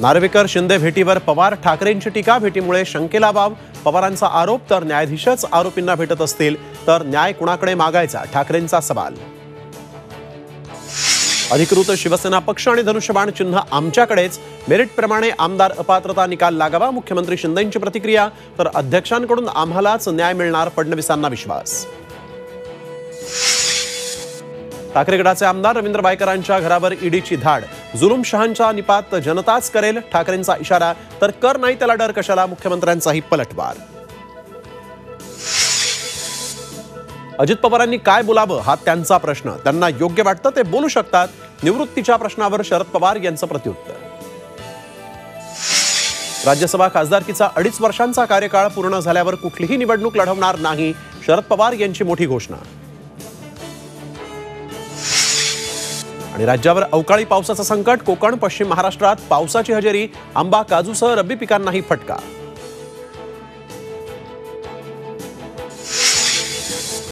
नार्वेकर शिंदे भेटीवर पवार ठाकरेंची टीका, भेटीमुळे शंकेला वाव, पवारांचा आरोप. तर न्यायाधीशच आरोपींना भेटत असतील तर न्याय कुणाकडे मागायचा, ठाकरेंचा सवाल. अधिकृत शिवसेना पक्ष आणि धनुष्यबाण चिन्ह आमच्याकडेच, मेरिटप्रमाणे आमदार अपात्रता निकाल लागावा, मुख्यमंत्री शिंदेंची प्रतिक्रिया. तर अध्यक्षांकडून आम्हालाच न्याय मिळणार, फडणवीसांना विश्वास. ठाकरे गटाचे आमदार रवींद्र वायकरांच्या घरावर ईडीची धाड, जुलूमशहांच्या निपात जनताच करेल, ठाकरेंचा इशारा. तर कर नाही त्याला डर कशाला, मुख्यमंत्र्यांचाही पलटवार. अजित पवारांनी काय बोलावं हा त्यांचा प्रश्न, त्यांना योग्य वाटतं ते बोलू शकतात. निवृत्तीच्या प्रश्नावर शरद पवार यांचं प्रत्युत्तर. राज्यसभा खासदारकीचा 2.5 वर्षांचा कार्यकाळ पूर्ण झाल्यावर कुठलीही निवडणूक लढवणार नाही, शरद पवार यांची मोठी घोषणा. आणि राज्यावर अवकाळी पावसाचं संकट, कोकण पश्चिम महाराष्ट्रात पावसाची हजेरी, आंबा काजूसह रब्बी पिकांनाही फटका.